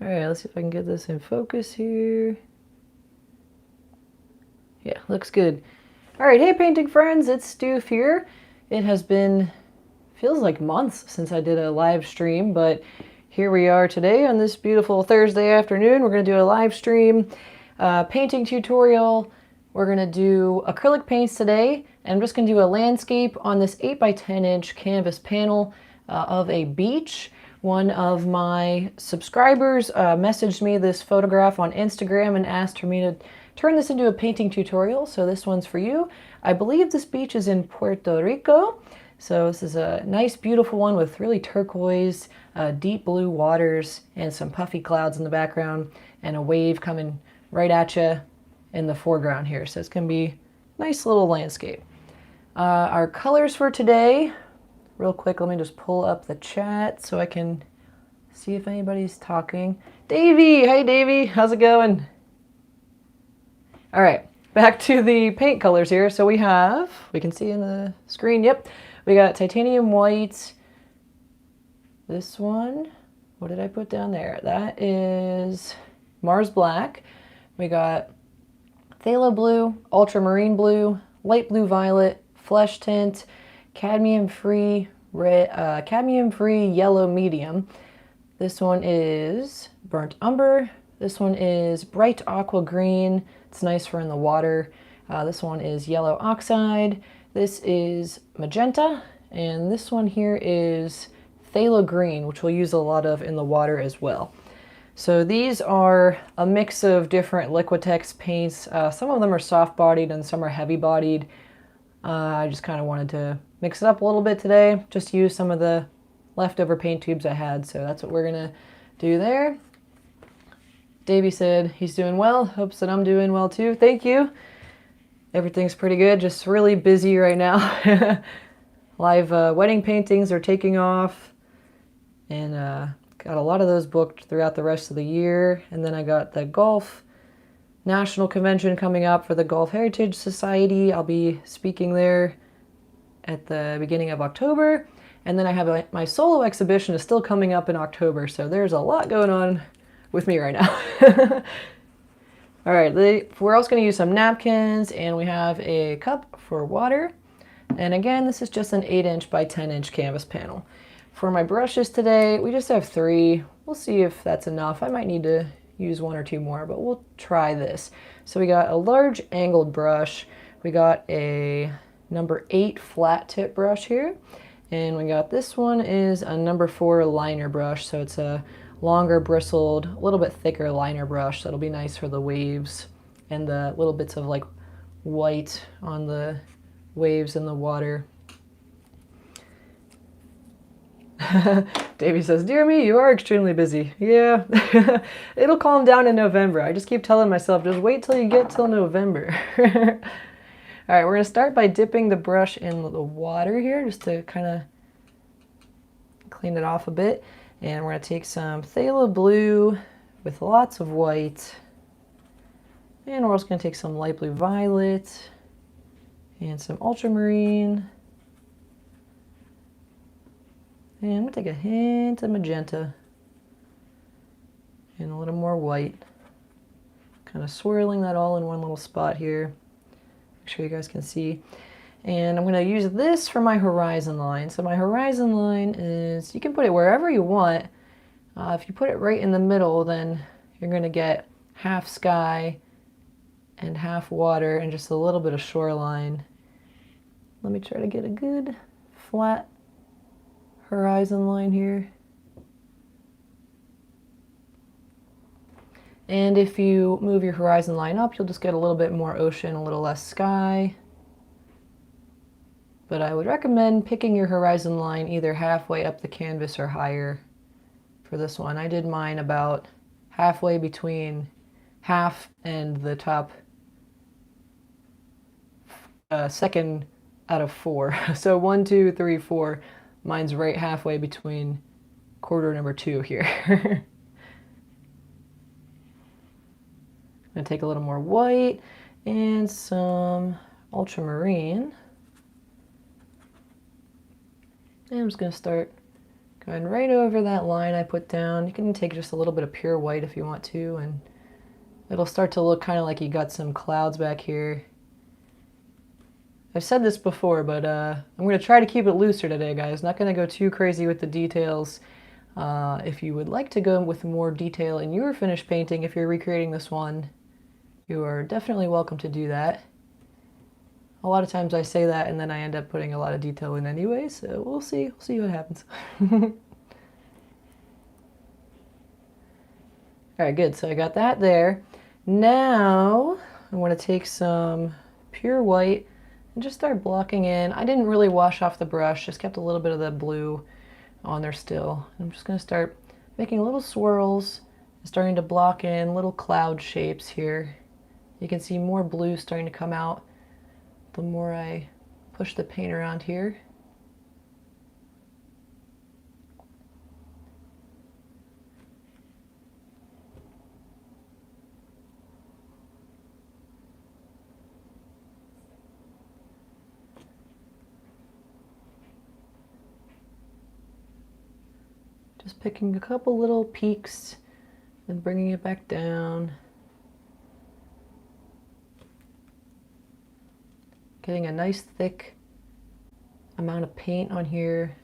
All right, let's see if I can get this in focus here. Yeah, looks good. All right, hey painting friends, it's Stoof here. It has been, feels like months since I did a live stream, but here we are today on this beautiful Thursday afternoon. We're gonna do a live stream painting tutorial. We're gonna do acrylic paints today, and I'm just gonna do a landscape on this 8 by 10 inch canvas panel of a beach. One of my subscribers messaged me this photograph on Instagram and asked for me to turn this into a painting tutorial, so this one's for you. I believe this beach is in Puerto Rico, so this is a nice, beautiful one with really turquoise, deep blue waters and some puffy clouds in the background and a wave coming right at you in the foreground here. So it's going to be a nice little landscape. Our colors for today, real quick, let me just pull up the chat so I can see if anybody's talking. Davey, hey Davey, how's it going? All right, back to the paint colors here. So we can see in the screen, yep, we got titanium white. This one, what did I put down there? That is Mars black. We got phthalo blue, ultramarine blue, light blue violet, flesh tint, cadmium-free red, cadmium-free yellow medium. This one is burnt umber. This one is bright aqua green. It's nice for in the water. This one is yellow oxide. This is magenta. And this one here is phthalo green, which we'll use a lot of in the water as well. So these are a mix of different Liquitex paints. Some of them are soft-bodied and some are heavy-bodied. I just kind of wanted to mix it up a little bit today. Just use some of the leftover paint tubes I had. So that's what we're going to do there. Davey said he's doing well. Hopes that I'm doing well too. Thank you. Everything's pretty good. Just really busy right now. Live wedding paintings are taking off. And got a lot of those booked throughout the rest of the year. And then I got the Golf National Convention coming up for the Golf Heritage Society. I'll be speaking there at the beginning of October. And then I have my solo exhibition is still coming up in October. So there's a lot going on with me right now. All right, we're also going to use some napkins, and we have a cup for water. And again, this is just an 8 by 10 canvas panel. For my brushes today, we just have 3. We'll see if that's enough. I might need to use 1 or 2 more, but we'll try this. So we got a large angled brush. We got a number 8 flat tip brush here. And we got this one is a number 4 liner brush. So it's a longer bristled, a little bit thicker liner brush. That'll be nice for the waves and the little bits of like white on the waves in the water. Davey says, dear me, you are extremely busy. Yeah, it'll calm down in November. I just keep telling myself, just wait till you get till November. All right, we're gonna start by dipping the brush in the water here just to kind of clean it off a bit. And we're gonna take some phthalo blue with lots of white. And we're also gonna take some light blue violet and some ultramarine. And we'll take a hint of magenta and a little more white. Kind of swirling that all in one little spot here. Make sure you guys can see. And I'm going to use this for my horizon line. So my horizon line is, you can put it wherever you want. If you put it right in the middle, then you're going to get half sky and half water and just a little bit of shoreline. Let me try to get a good flat horizon line here. And if you move your horizon line up, you'll just get a little bit more ocean, a little less sky. But I would recommend picking your horizon line either halfway up the canvas or higher for this one. I did mine about halfway between half and the top second out of 4. So 1, 2, 3, 4. Mine's right halfway between quarter number 2 here. I'm gonna take a little more white and some ultramarine. And I'm just gonna start Going right over that line I put down. You can take just a little bit of pure white if you want to, and it'll start to look kind of like you got some clouds back here. I've said this before, but I'm going to try to keep it looser today, guys. Not going to go too crazy with the details. If you would like to go with more detail in your finished painting, if you're recreating this one, you are definitely welcome to do that. A lot of times I say that and then I end up putting a lot of detail in anyway, so we'll see what happens. Alright, good. So I got that there. Now I want to take some pure white and just start blocking in. I didn't really wash off the brush, just kept a little bit of the blue on there still. I'm just going to start making little swirls and starting to block in little cloud shapes here. You can see more blue starting to come out the more I push the paint around here. Just picking a couple little peaks and bringing it back down. Getting a nice thick amount of paint on here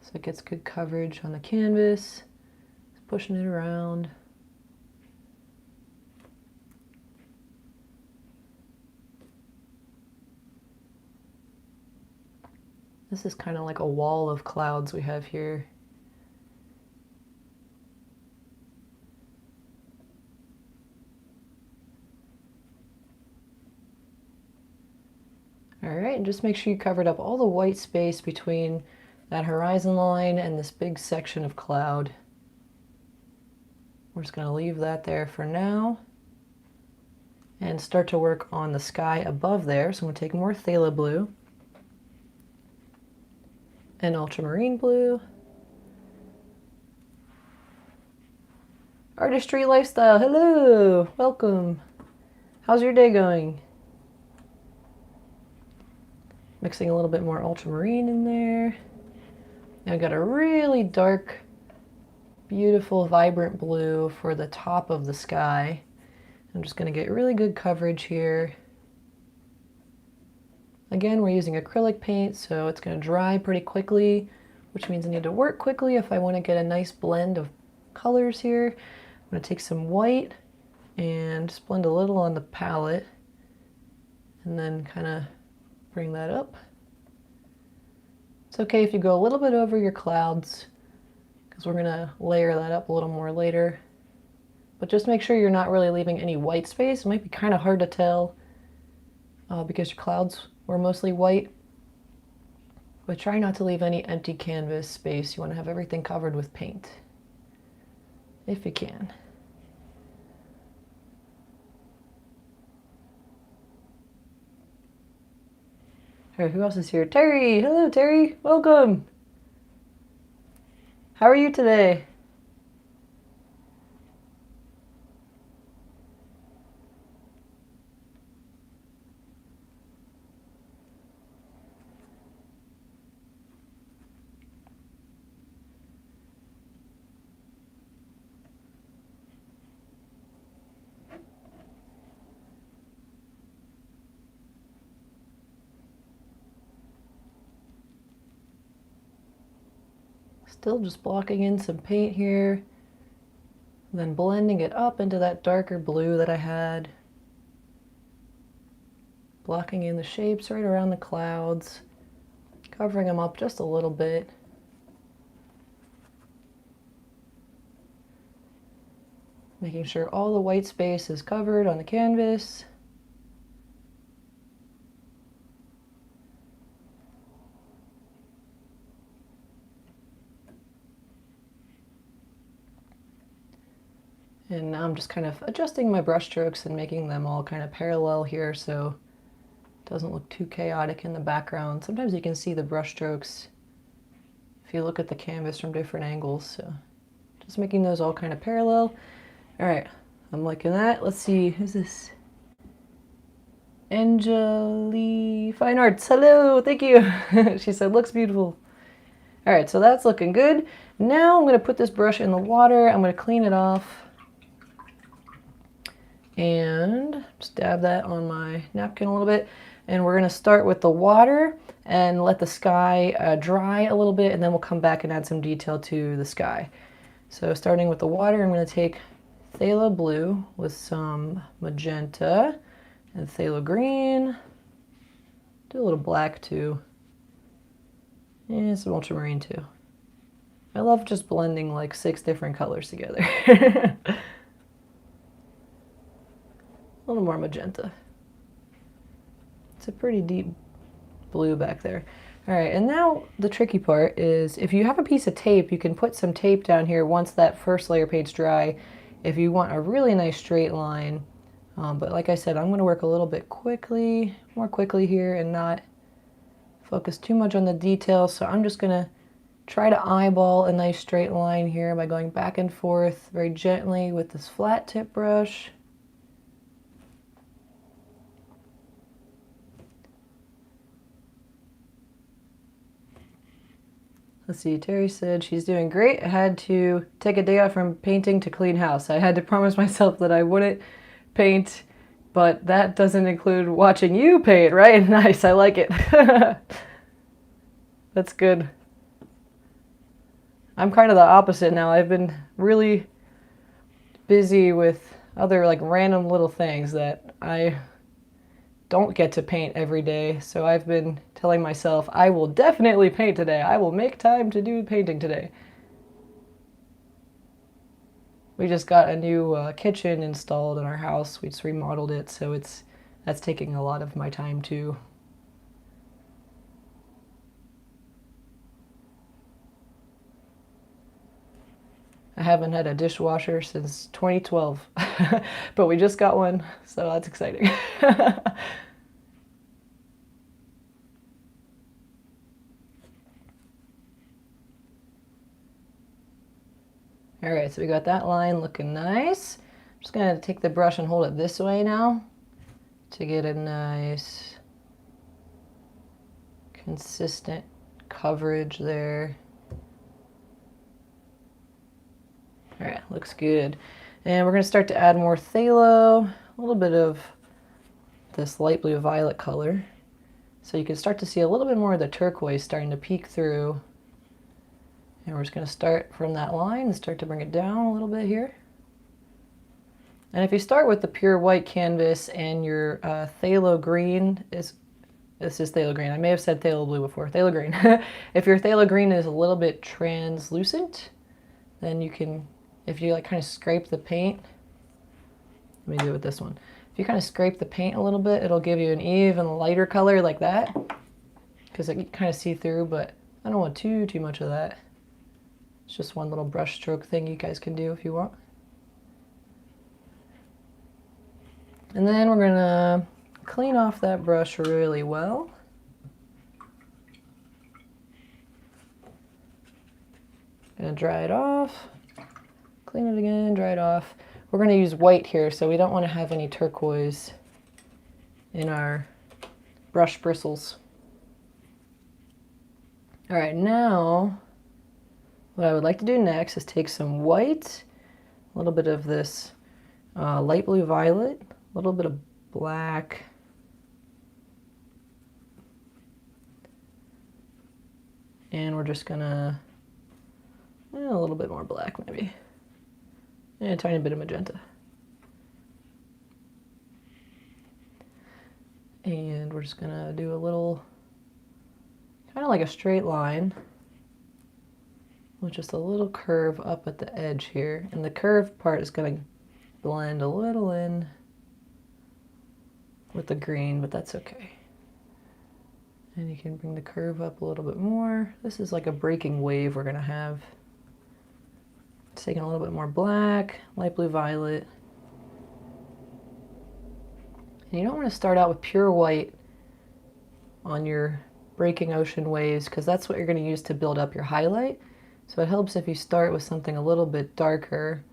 so it gets good coverage on the canvas. Just pushing it around. This is kind of like a wall of clouds we have here. Alright, and just make sure you covered up all the white space between that horizon line and this big section of cloud. We're just going to leave that there for now and start to work on the sky above there. So I'm going to take more phthalo blue and ultramarine blue. Artistry Lifestyle, hello! Welcome! How's your day going? Mixing a little bit more ultramarine in there. Now I've got a really dark, beautiful, vibrant blue for the top of the sky. I'm just going to get really good coverage here. Again, we're using acrylic paint, so it's going to dry pretty quickly, which means I need to work quickly if I want to get a nice blend of colors here. I'm going to take some white and just blend a little on the palette, and then kind of bring that up. It's okay if you go a little bit over your clouds, because we're going to layer that up a little more later. But just make sure you're not really leaving any white space. It might be kind of hard to tell because your clouds were mostly white. But try not to leave any empty canvas space. You want to have everything covered with paint, if you can. All right, who else is here? Terry! Hello, Terry! Welcome! How are you today? Still just blocking in some paint here, then blending it up into that darker blue that I had. Blocking in the shapes right around the clouds, covering them up just a little bit. Making sure all the white space is covered on the canvas. And now I'm just kind of adjusting my brush strokes and making them all kind of parallel here so it doesn't look too chaotic in the background. Sometimes you can see the brush strokes if you look at the canvas from different angles. So just making those all kind of parallel. All right, I'm liking that. Let's see, who's this? Angeli Fine Arts, hello, thank you. She said, looks beautiful. All right, so that's looking good. Now I'm going to put this brush in the water. I'm going to clean it off and just dab that on my napkin a little bit. And we're going to start with the water and let the sky dry a little bit, and then we'll come back and add some detail to the sky. So starting with the water, I'm going to take phthalo blue with some magenta and phthalo green. Do a little black too. And some ultramarine too. I love just blending like 6 different colors together. A little more magenta. It's a pretty deep blue back there. All right, and now the tricky part is if you have a piece of tape, you can put some tape down here once that first layer paint's dry if you want a really nice straight line. But like I said, I'm going to work a little bit more quickly here and not focus too much on the details. So I'm just going to try to eyeball a nice straight line here by going back and forth very gently with this flat tip brush. Let's see, Terry said she's doing great. I had to take a day off from painting to clean house. I had to promise myself that I wouldn't paint, but that doesn't include watching you paint, right? Nice, I like it. That's good. I'm kind of the opposite now. I've been really busy with other like random little things that I don't get to paint every day. So I've been telling myself, I will definitely paint today. I will make time to do painting today. We just got a new kitchen installed in our house. We just remodeled it, so that's taking a lot of my time too. I haven't had a dishwasher since 2012, but we just got one, so that's exciting. All right, so we got that line looking nice. I'm just gonna take the brush and hold it this way now to get a nice consistent coverage there. All right, looks good. And we're gonna start to add more phthalo, a little bit of this light blue violet color. So you can start to see a little bit more of the turquoise starting to peek through. And we're just going to start from that line and start to bring it down a little bit here. And if you start with the pure white canvas and your phthalo green this is phthalo green. I may have said phthalo blue before. Phthalo green. If your phthalo green is a little bit translucent, then you can, if you like kind of scrape the paint, let me do it with this one. If you kind of scrape the paint a little bit, it'll give you an even lighter color like that, because it can kind of see through, but I don't want too much of that. It's just one little brush stroke thing you guys can do if you want. And then we're gonna clean off that brush really well. Gonna dry it off, clean it again, dry it off. We're gonna use white here, so we don't want to have any turquoise in our brush bristles. All right, now what I would like to do next is take some white, a little bit of this light blue violet, a little bit of black, and we're just gonna a little bit more black maybe, and a tiny bit of magenta. And we're just gonna do a little, kind of like a straight line, with just a little curve up at the edge here. And the curved part is going to blend a little in with the green, but that's okay. And you can bring the curve up a little bit more. This is like a breaking wave we're going to have. It's taking a little bit more black, light blue violet. And you don't want to start out with pure white on your breaking ocean waves, because that's what you're going to use to build up your highlight. So it helps if you start with something a little bit darker,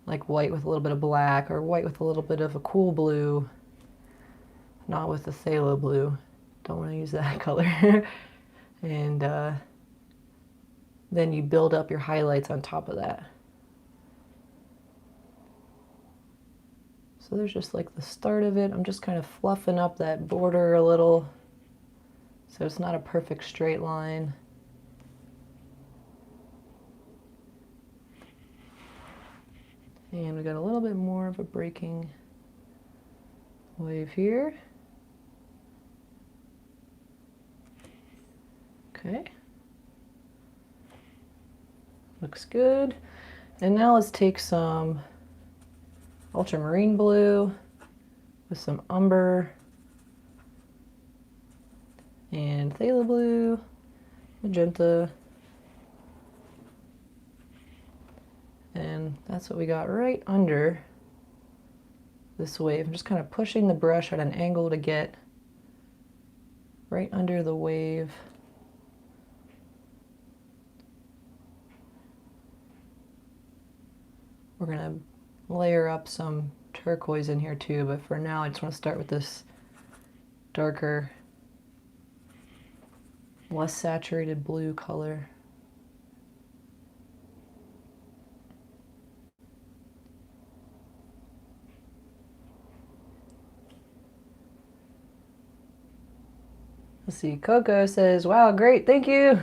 like white with a little bit of black, or white with a little bit of a cool blue, not with the phthalo blue. Don't want to use that color. And Then you build up your highlights on top of that. So there's just like the start of it. I'm just kind of fluffing up that border a little so it's not a perfect straight line. And we got a little bit more of a breaking wave here. Okay. Looks good. And now let's take some ultramarine blue with some umber and phthalo blue, magenta, and that's what we got right under this wave. I'm just kind of pushing the brush at an angle to get right under the wave. We're gonna layer up some turquoise in here too, but for now I just want to start with this darker, less saturated blue color. Let's see, Coco says, wow, great, thank you.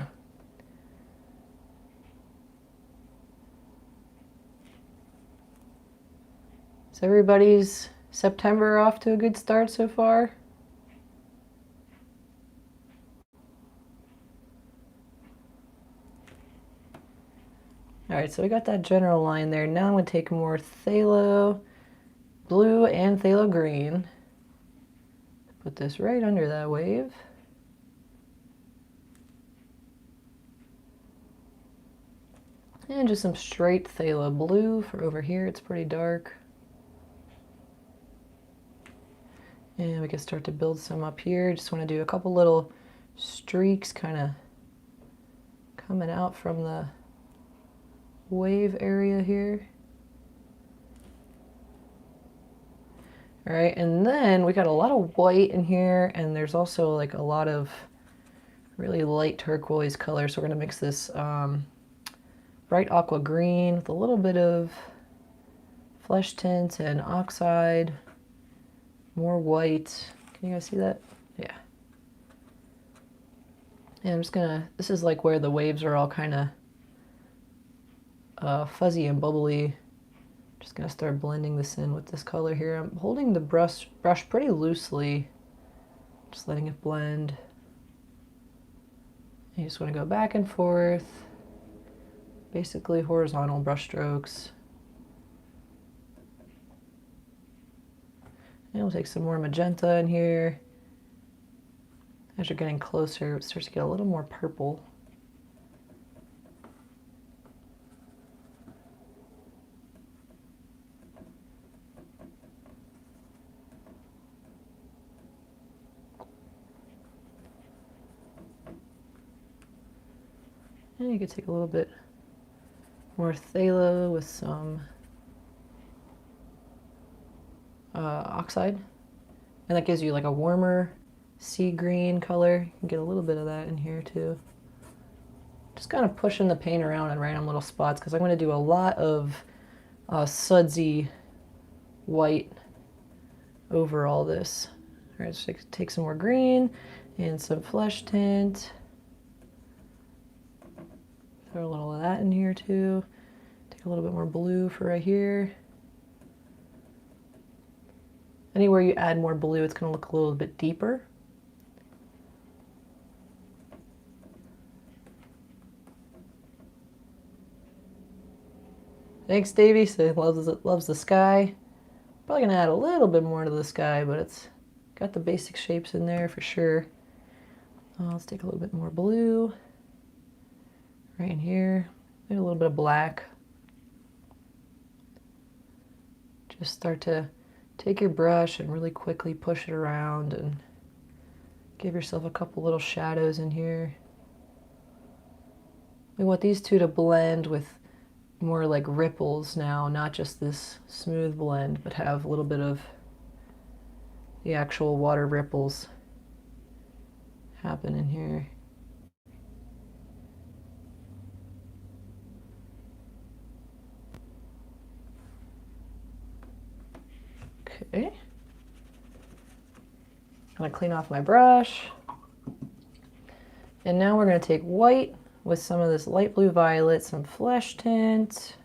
Is everybody's September off to a good start so far? All right, so we got that general line there. Now I'm going to take more phthalo blue and phthalo green. Put this right under that wave. And just some straight phthalo blue for over here. It's pretty dark. And we can start to build some up here. Just want to do a couple little streaks kind of coming out from the wave area here. All right, and then we got a lot of white in here, and there's also like a lot of really light turquoise color. So we're gonna mix this bright aqua green with a little bit of flesh tint and oxide, more white. Can you guys see that? Yeah. And I'm just gonna, this is like where the waves are all kind of fuzzy and bubbly. Just gonna start blending this in with this color here. I'm holding the brush pretty loosely, just letting it blend. You just want to go back and forth, basically horizontal brush strokes. And we'll take some more magenta in here. As you're getting closer, it starts to get a little more purple. And you can take a little bit more phthalo with some oxide. And that gives you like a warmer sea green color. You can get a little bit of that in here too. Just kind of pushing the paint around in random little spots because I'm going to do a lot of sudsy white over all this. All right, so take some more green and some flesh tint. Throw a little of that in here too. Take a little bit more blue for right here. Anywhere you add more blue, it's going to look a little bit deeper. Thanks, Davey. So loves the sky. Probably gonna add a little bit more to the sky, but it's got the basic shapes in there for sure. Let's take a little bit more blue right in here. Maybe a little bit of black. Just start to take your brush and really quickly push it around and give yourself a couple little shadows in here. We want these two to blend with more like ripples now, not just this smooth blend, but have a little bit of the actual water ripples happen in here. Okay. I'm gonna clean off my brush. And now we're gonna take white with some of this light blue violet, some flesh tint.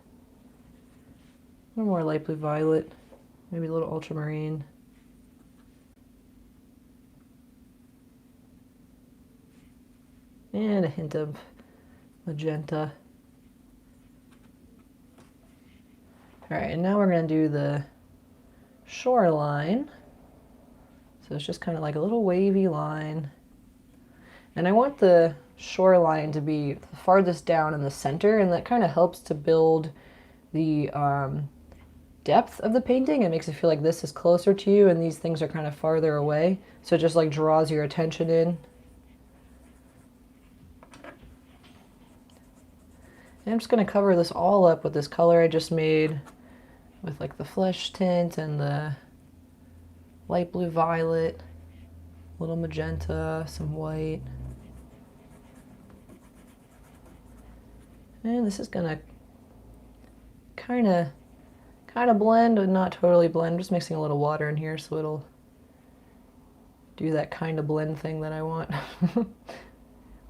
A little more light blue violet, maybe a little ultramarine. And a hint of magenta. All right, and now we're gonna do the shoreline. So it's just kind of like a little wavy line. And I want the shoreline to be the farthest down in the center, and that kind of helps to build the depth of the painting. It makes it feel like this is closer to you and these things are kind of farther away. So it just like draws your attention in. And I'm just going to cover this all up with this color I just made with like the flesh tint and the light blue violet, little magenta, some white. And this is gonna kind of blend, but not totally blend. I'm just mixing a little water in here so it'll do that kind of blend thing that I want.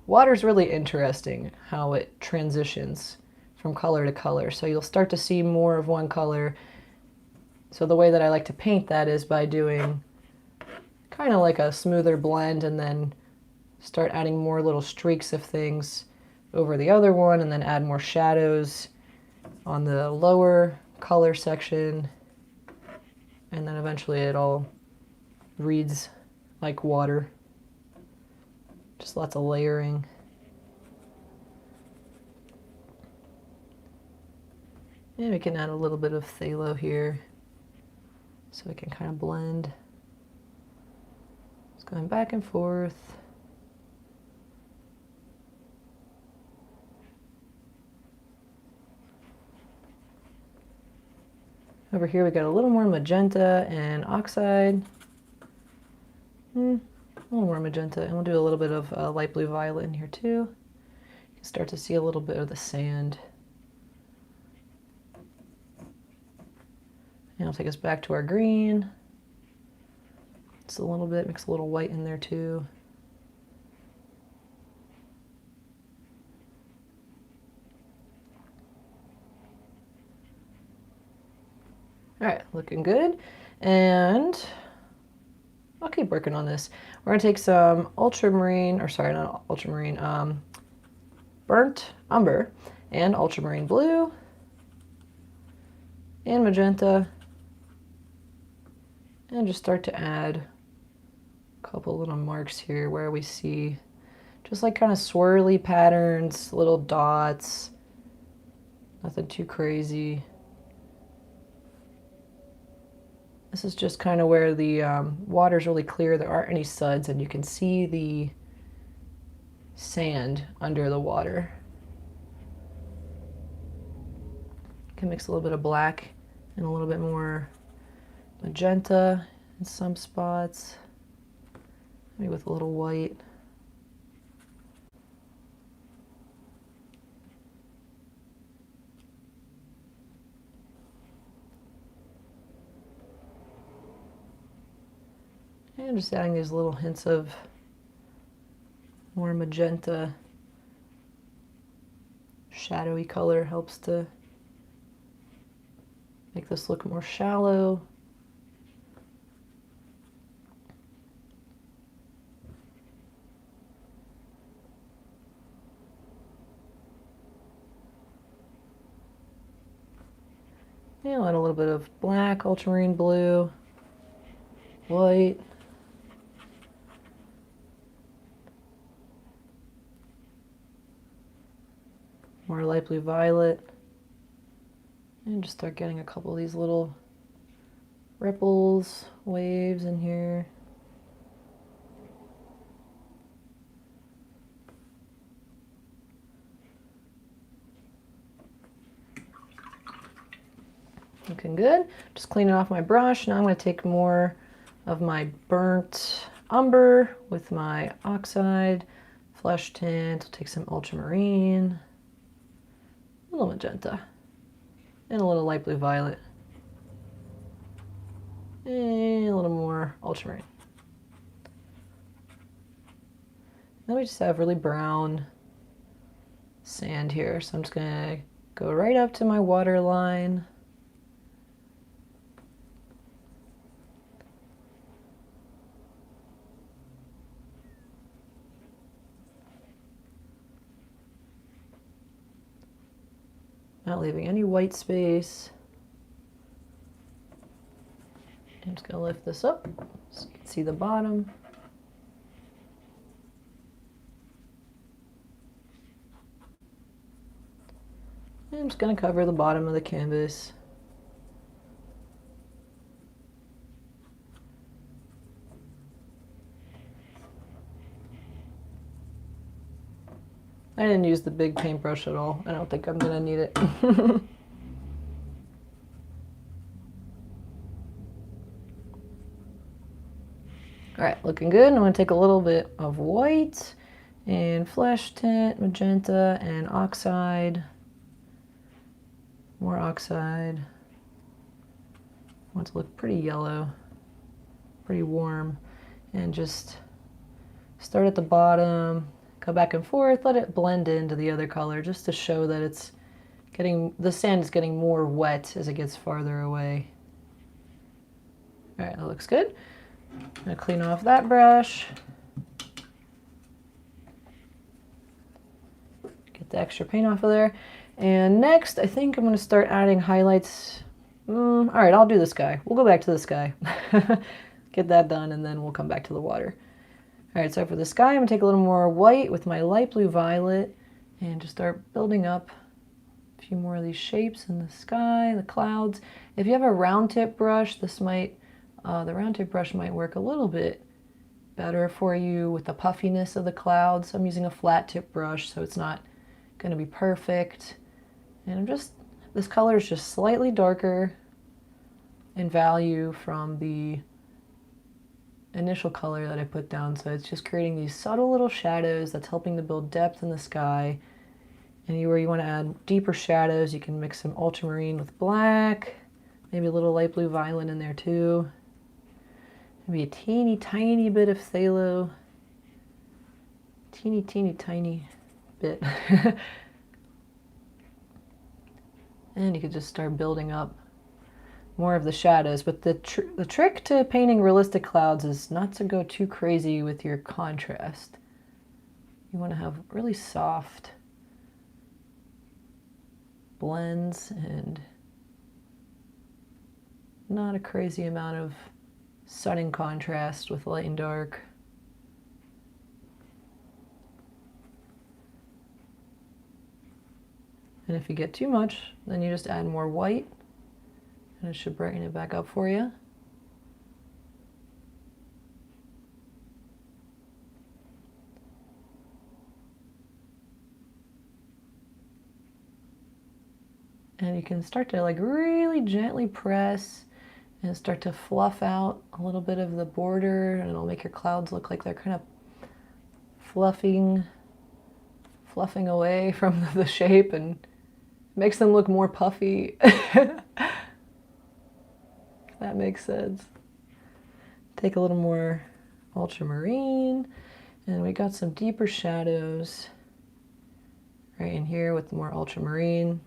Water's really interesting how it transitions from color to color. So you'll start to see more of one color. So the way that I like to paint that is by doing kind of like a smoother blend and then start adding more little streaks of things over the other one and then add more shadows on the lower color section. And then eventually it all reads like water. Just lots of layering. And we can add a little bit of phthalo here so it can kind of blend. Just going back and forth. Over here we got a little more magenta and oxide. A little more magenta, and we'll do a little bit of light blue violet in here too. You can start to see a little bit of the sand. And I'll take us back to our green. Just a little bit, mix a little white in there too. All right, looking good. And I'll keep working on this. We're gonna take some ultramarine, or sorry, not ultramarine, burnt umber and ultramarine blue and magenta, and just start to add a couple little marks here where we see just like kind of swirly patterns, little dots, nothing too crazy. This is just kind of where the water's really clear. There aren't any suds, and you can see the sand under the water. Can mix a little bit of black and a little bit more magenta in some spots, maybe with a little white. And just adding these little hints of more magenta, shadowy color helps to make this look more shallow. And I'll add a little bit of black, ultramarine blue, white. More light blue violet, and just start getting a couple of these little ripples, waves in here. Looking good. Just cleaning off my brush. Now I'm going to take more of my burnt umber with my oxide, flesh tint. I'll take some ultramarine, a little magenta, and a little light blue violet. And a little more ultramarine. Then we just have really brown sand here, so I'm just gonna go right up to my water line. Not leaving any white space. I'm just gonna lift this up so you can see the bottom. And I'm just gonna cover the bottom of the canvas. I didn't use the big paintbrush at all. I don't think I'm gonna need it. All right, looking good. I'm gonna take a little bit of white and flesh tint, magenta, and oxide. More oxide. I want it to look pretty yellow, pretty warm, and just start at the bottom, go back and forth, let it blend into the other color just to show that it's getting, the sand is getting more wet as it gets farther away. All right, that looks good. I'm gonna clean off that brush. Get the extra paint off of there. And next, I think I'm gonna start adding highlights. All right, I'll do the sky. We'll go back to the sky. Get that done, and then we'll come back to the water. All right, so for the sky, I'm gonna take a little more white with my light blue violet and just start building up a few more of these shapes in the sky, the clouds. If you have a round tip brush, this might, the round tip brush might work a little bit better for you with the puffiness of the clouds. I'm using a flat tip brush, so it's not gonna be perfect. And this color is just slightly darker in value from the initial color that I put down. So it's just creating these subtle little shadows that's helping to build depth in the sky. And where you want to add deeper shadows, you can mix some ultramarine with black, maybe a little light blue violet in there too. Maybe a teeny tiny bit of phthalo. Teeny tiny bit. And you could just start building up more of the shadows. But the trick to painting realistic clouds is not to go too crazy with your contrast. You want to have really soft blends and not a crazy amount of sudden contrast with light and dark. And if you get too much, then you just add more white and it should brighten it back up for you. And you can start to like really gently press and start to fluff out a little bit of the border, and it'll make your clouds look like they're kind of fluffing away from the shape and makes them look more puffy. That makes sense. Take a little more ultramarine, and we got some deeper shadows right in here with more ultramarine.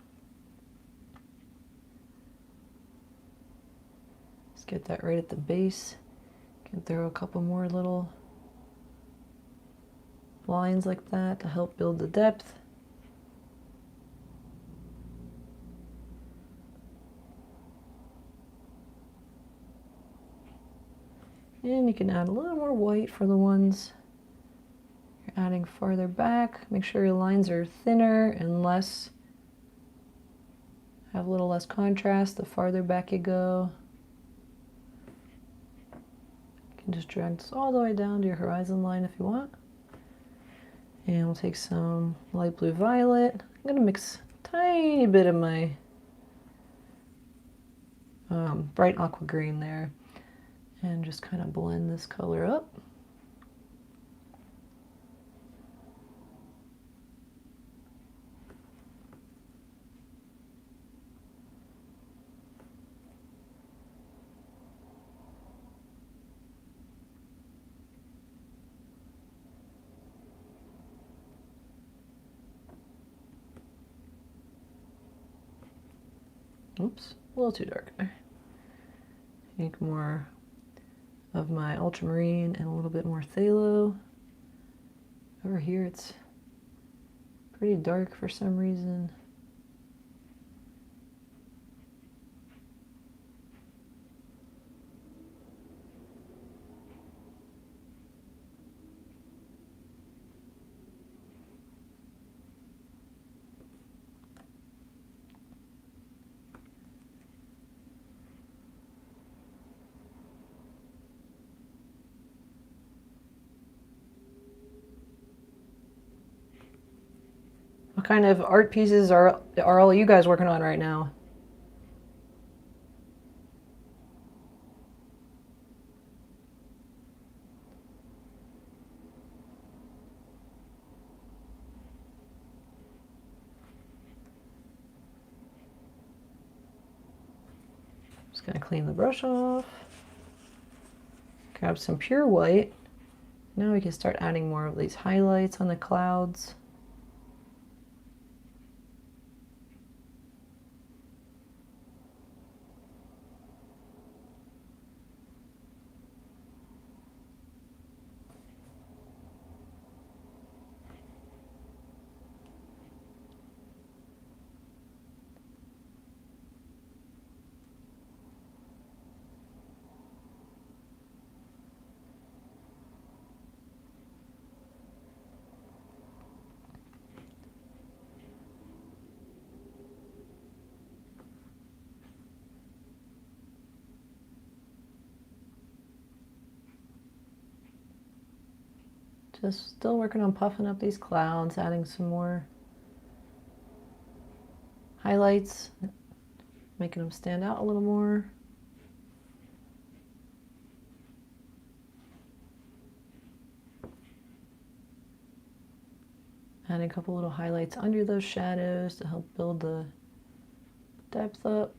Let's get that right at the base. Can throw a couple more little lines like that to help build the depth. And you can add a little more white for the ones you're adding farther back. Make sure your lines are thinner and have a little less contrast the farther back you go. You can just drag this all the way down to your horizon line if you want. And we'll take some light blue violet. I'm gonna mix a tiny bit of my bright aqua green there and just kind of blend this color up. Oops, a little too dark there. Take more of my ultramarine and a little bit more phthalo. Over here it's pretty dark for some reason. What kind of art pieces are all you guys working on right now? Just gonna clean the brush off. Grab some pure white. Now we can start adding more of these highlights on the clouds. Just still working on puffing up these clouds, adding some more highlights, making them stand out a little more. Adding a couple little highlights under those shadows to help build the depth up.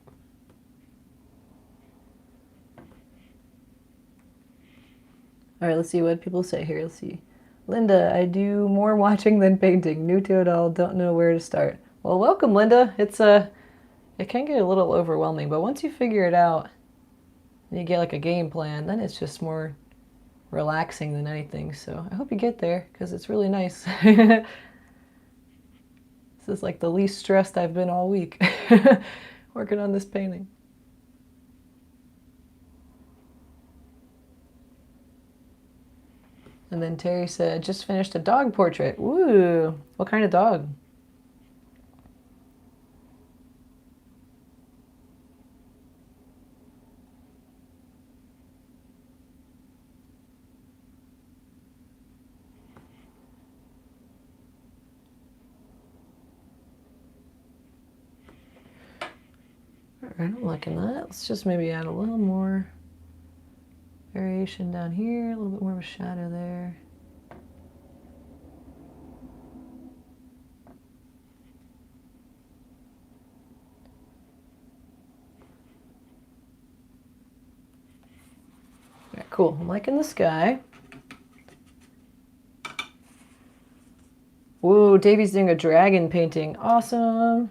All right, let's see what people say here. Let's see. Linda, I do more watching than painting. New to it all, don't know where to start. Well, welcome, Linda. It can get a little overwhelming, but once you figure it out and you get like a game plan, then it's just more relaxing than anything. So I hope you get there because it's really nice. This is like the least stressed I've been all week working on this painting. And then Terry said, just finished a dog portrait. Woo! What kind of dog? All right, I'm liking that. Let's just maybe add a little more variation down here, a little bit more of a shadow there. Yeah, cool. I'm liking the sky. Whoa, Davey's doing a dragon painting. Awesome.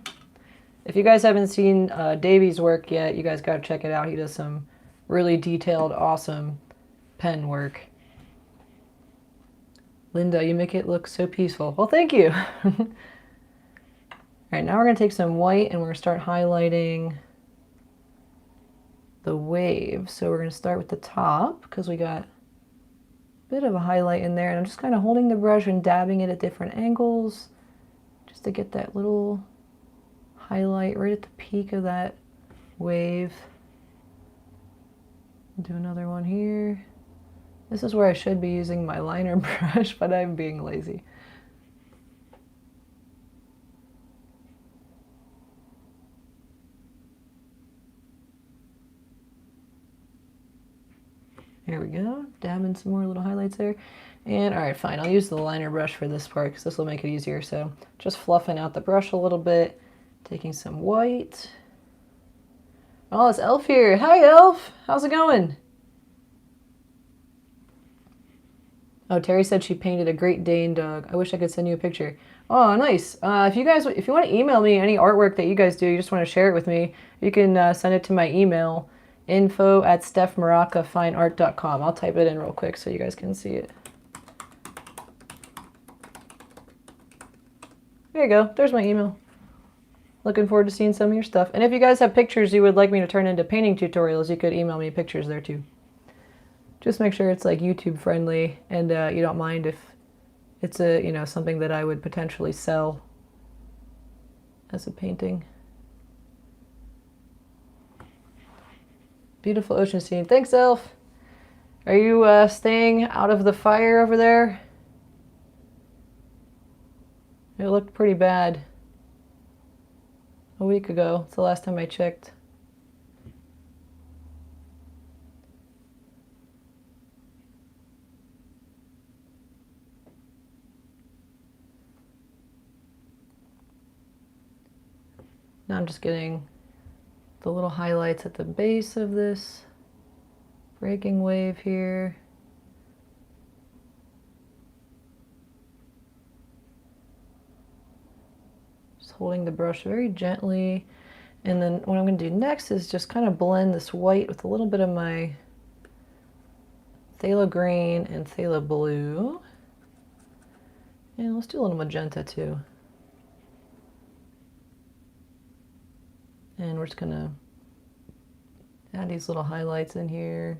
If you guys haven't seen Davey's work yet, you guys gotta check it out. He does some really detailed, awesome pen work. Linda, you make it look so peaceful. Well, thank you. All right, now we're gonna take some white and we're gonna start highlighting the wave. So we're gonna start with the top because we got a bit of a highlight in there, and I'm just kind of holding the brush and dabbing it at different angles just to get that little highlight right at the peak of that wave. Do another one here. This is where I should be using my liner brush, but I'm being lazy. There we go, dabbing some more little highlights there. And all right, fine, I'll use the liner brush for this part because this will make it easier. So just fluffing out the brush a little bit, taking some white. Oh, it's Elf here. Hi, Elf. How's it going? Oh, Terry said she painted a Great Dane dog. I wish I could send you a picture. Oh, nice. If you want to email me any artwork that you guys do, you just want to share it with me, you can send it to my email, info@stephmoracafineart.com. I'll type it in real quick so you guys can see it. There you go. There's my email. Looking forward to seeing some of your stuff. And if you guys have pictures you would like me to turn into painting tutorials, you could email me pictures there too. Just make sure it's like YouTube friendly and you don't mind if it's something that I would potentially sell as a painting. Beautiful ocean scene. Thanks, Elf. Are you staying out of the fire over there? It looked pretty bad a week ago. It's the last time I checked. Now I'm just getting the little highlights at the base of this breaking wave here. Just holding the brush very gently. And then what I'm going to do next is just kind of blend this white with a little bit of my phthalo green and phthalo blue. And let's do a little magenta too. And we're just gonna add these little highlights in here.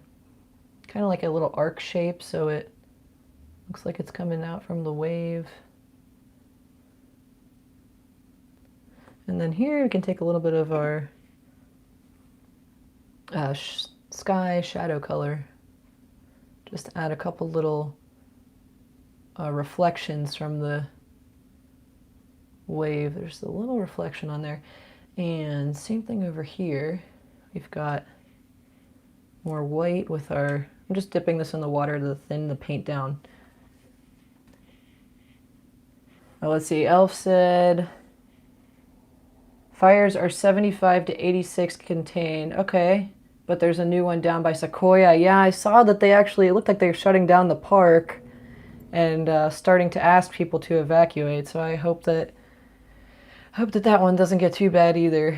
Kind of like a little arc shape, so it looks like it's coming out from the wave. And then here we can take a little bit of our sky shadow color. Just add a couple little reflections from the wave. There's a little reflection on there. And same thing over here. We've got more white with our, I'm just dipping this in the water to thin the paint down. Oh, let's see, Elf said, fires are 75 to 86 contained. Okay, but there's a new one down by Sequoia. Yeah, I saw that they actually, it looked like they were shutting down the park and starting to ask people to evacuate. So I hope that that one doesn't get too bad either.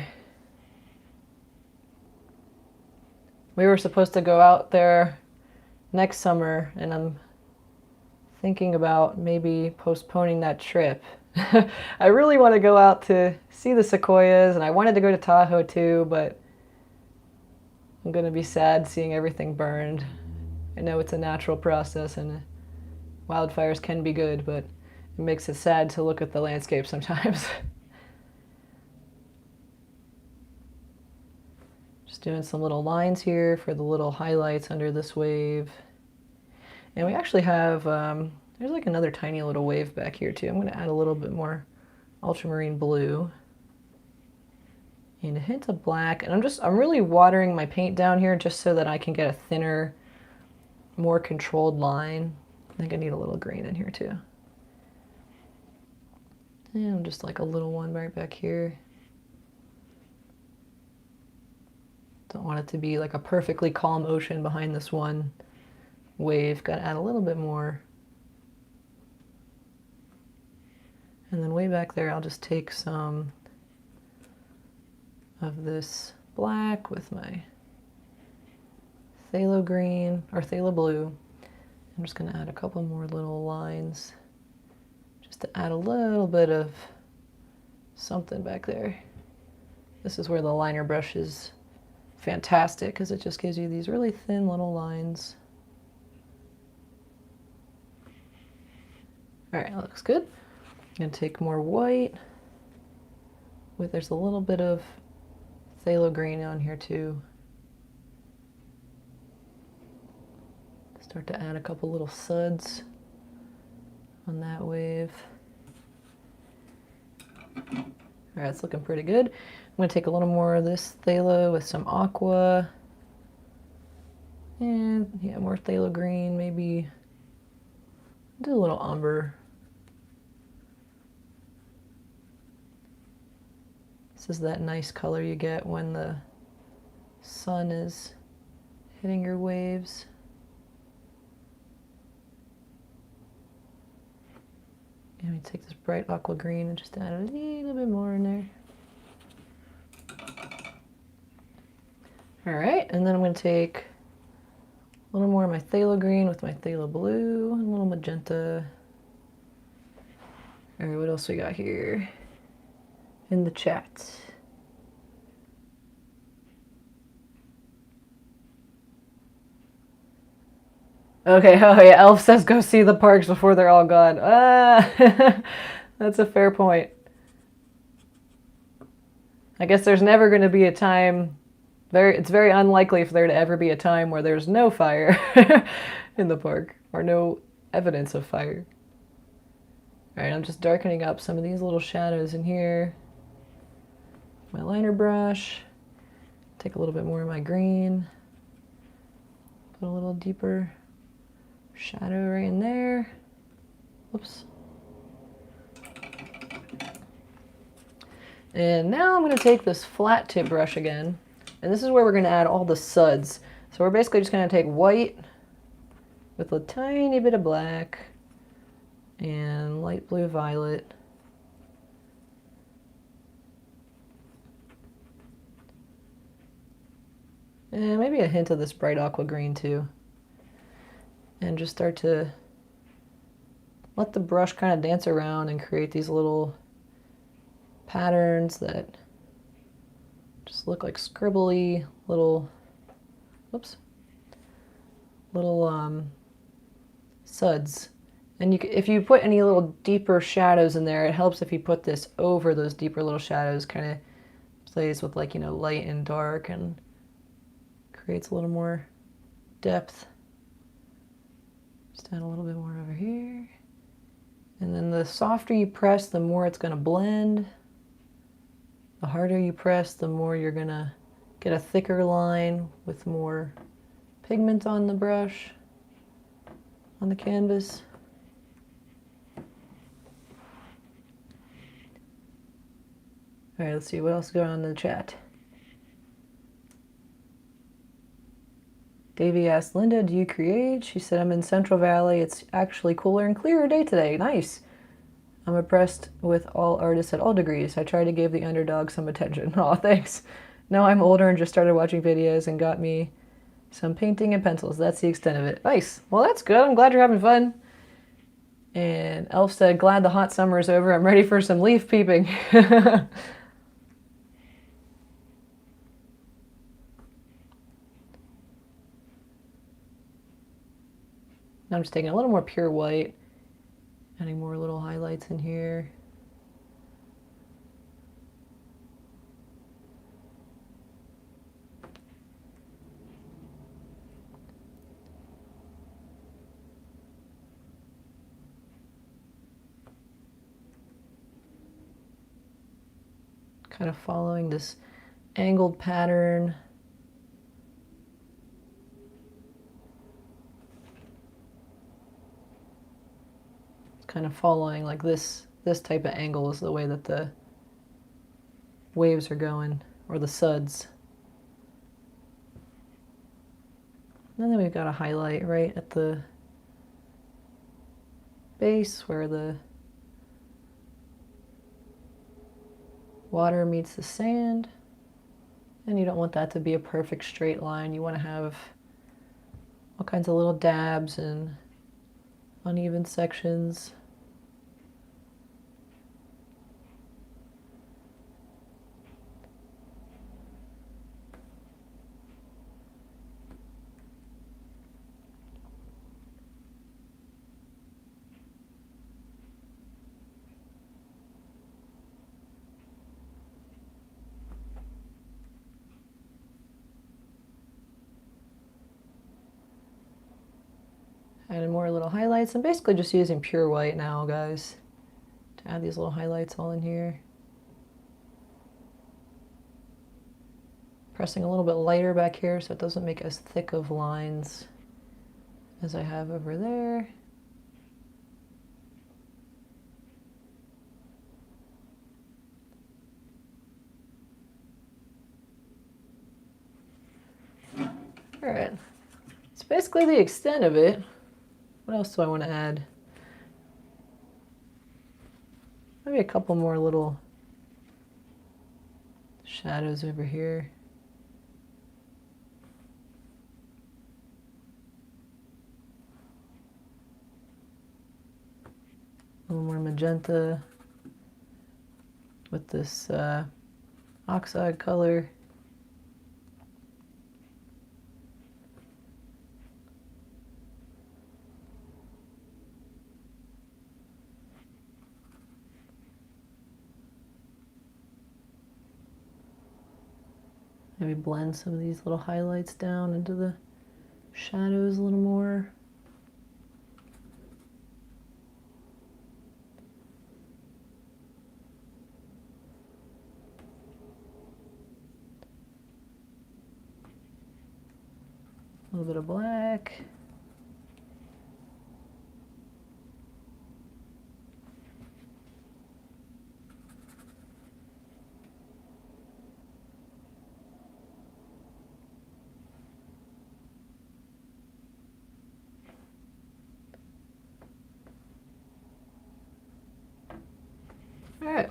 We were supposed to go out there next summer, and I'm thinking about maybe postponing that trip. I really want to go out to see the sequoias, and I wanted to go to Tahoe too, but I'm going to be sad seeing everything burned. I know it's a natural process, and wildfires can be good, but it makes it sad to look at the landscape sometimes. Just doing some little lines here for the little highlights under this wave. And we actually have, there's like another tiny little wave back here too. I'm going to add a little bit more ultramarine blue. And a hint of black. And I'm really watering my paint down here just so that I can get a thinner, more controlled line. I think I need a little green in here too. And just like a little one right back here. Don't want it to be like a perfectly calm ocean behind this one wave. Got to add a little bit more. And then way back there, I'll just take some of this black with my phthalo green, or phthalo blue. I'm just going to add a couple more little lines just to add a little bit of something back there. This is where the liner brush is fantastic because it just gives you these really thin little lines. All right, that looks good. I'm going to take more white. There's a little bit of phthalo green on here too. Start to add a couple little suds on that wave. All right, it's looking pretty good. I'm going to take a little more of this phthalo with some aqua. And yeah, more phthalo green, maybe do a little umber. This is that nice color you get when the sun is hitting your waves. Let me take this bright aqua green and just add a little bit more in there. All right, and then I'm going to take a little more of my phthalo green with my phthalo blue, and a little magenta. All right, what else we got here in the chat? Okay, oh yeah, Elf says go see the parks before they're all gone. That's a fair point. I guess there's never going to be a time, it's very unlikely for there to ever be a time where there's no fire in the park, or no evidence of fire. Alright, I'm just darkening up some of these little shadows in here. My liner brush, take a little bit more of my green, put a little deeper shadow right in there. Whoops. And now I'm going to take this flat tip brush again, and this is where we're going to add all the suds. So we're basically just going to take white with a tiny bit of black and light blue violet. And maybe a hint of this bright aqua green too. And just start to let the brush kind of dance around and create these little patterns that just look like scribbly little, whoops, little suds. And if you put any little deeper shadows in there, it helps if you put this over those deeper little shadows, kind of plays with, like, you know, light and dark and creates a little more depth. Just add a little bit more over here. And then the softer you press, the more it's going to blend. The harder you press, the more you're going to get a thicker line with more pigment on the brush, on the canvas. All right, let's see what else is going on in the chat. Davey asked, Linda, do you create? She said, I'm in Central Valley. It's actually cooler and clearer day today. Nice. I'm impressed with all artists at all degrees. I try to give the underdog some attention. Aw, thanks. Now I'm older and just started watching videos and got me some painting and pencils. That's the extent of it. Nice. Well, that's good. I'm glad you're having fun. And Elf said, glad the hot summer is over. I'm ready for some leaf peeping. Now I'm just taking a little more pure white, adding more little highlights in here. Kind of following this angled pattern. Kind of following like this type of angle is the way that the waves are going, or the suds. And then we've got a highlight right at the base where the water meets the sand. And you don't want that to be a perfect straight line. You want to have all kinds of little dabs and uneven sections. Adding more little highlights. I'm basically just using pure white now, guys, to add these little highlights all in here. Pressing a little bit lighter back here so it doesn't make as thick of lines as I have over there. All right, it's basically the extent of it. What else do I want to add? maybe a couple more little shadows over here. A little more magenta with this oxide color. Maybe blend some of these little highlights down into the shadows a little more. A little bit of black. All right.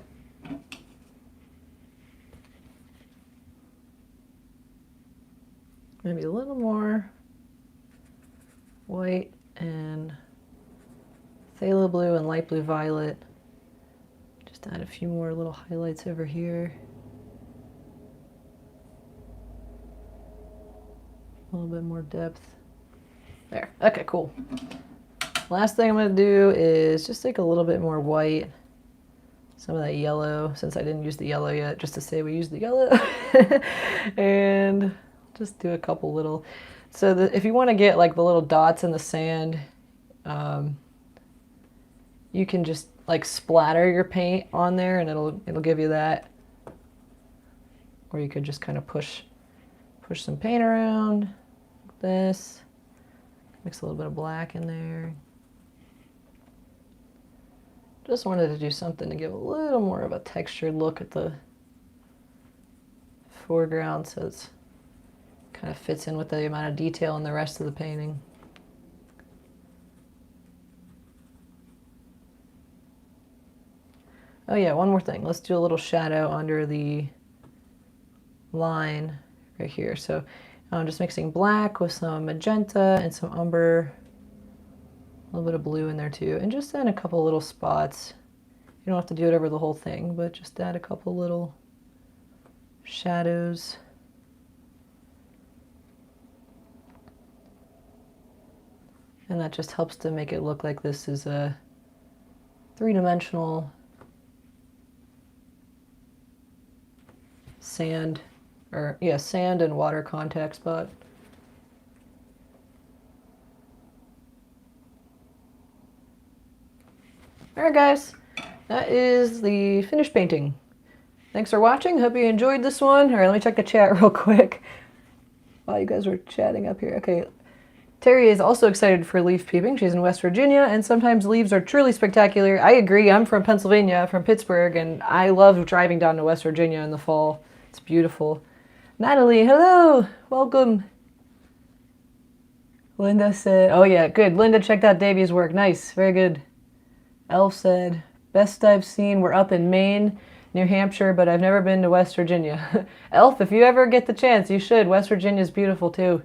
Maybe a little more white and phthalo blue and light blue violet. Just add a few more little highlights over here. A little bit more depth. There. Okay, cool. Last thing I'm going to do is just take a little bit more white. Some of that yellow, since I didn't use the yellow yet, just to say we used the yellow. And just do a couple little, so that if you want to get like the little dots in the sand, you can just like splatter your paint on there and it'll give you that. Or you could just kind of push some paint around like this. Mix a little bit of black in there. Just wanted to do something to give a little more of a textured look at the foreground, so it's kind of fits in with the amount of detail in the rest of the painting. Oh yeah, one more thing. Let's do a little shadow under the line right here. So I'm just mixing black with some magenta and some umber. A little bit of blue in there too, and just add a couple little spots. You don't have to do it over the whole thing, but just add a couple little shadows. And that just helps to make it look like this is a three-dimensional sand, or yeah, sand and water contact spot. Alright guys, that is the finished painting. Thanks for watching, hope you enjoyed this one. Alright, let me check the chat real quick. Wow, you guys were chatting up here. Okay, Terry is also excited for leaf peeping. She's in West Virginia, and sometimes leaves are truly spectacular. I agree, I'm from Pennsylvania, from Pittsburgh, and I love driving down to West Virginia in the fall. It's beautiful. Natalie, hello, welcome. Linda said, oh yeah, good. Linda checked out Davy's work, nice, very good. Elf said, best I've seen, we're up in Maine, New Hampshire, but I've never been to West Virginia. Elf, if you ever get the chance, you should. West Virginia's beautiful too.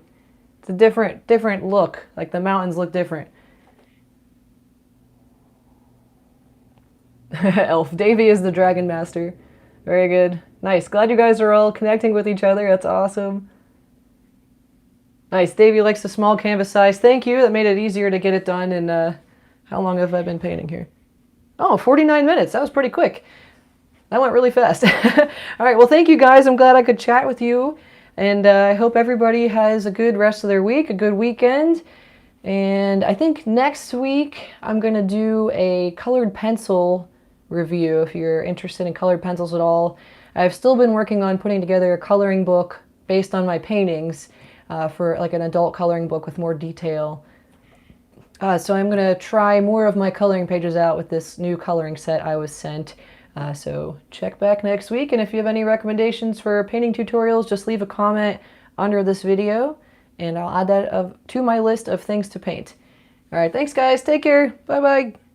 It's a different look, like the mountains look different. Elf, Davy is the Dragon Master. Very good. Nice, glad you guys are all connecting with each other, that's awesome. Nice, Davy likes the small canvas size. Thank you, that made it easier to get it done. And how long have I been painting here? Oh, 49 minutes. That was pretty quick. That went really fast. All right, well, thank you guys. I'm glad I could chat with you. And I hope everybody has a good rest of their week, a good weekend. And I think next week I'm going to do a colored pencil review if you're interested in colored pencils at all. I've still been working on putting together a coloring book based on my paintings for like an adult coloring book with more detail. So I'm going to try more of my coloring pages out with this new coloring set I was sent. So check back next week, and if you have any recommendations for painting tutorials, just leave a comment under this video, and I'll add that to my list of things to paint. Alright, thanks guys, take care, bye bye!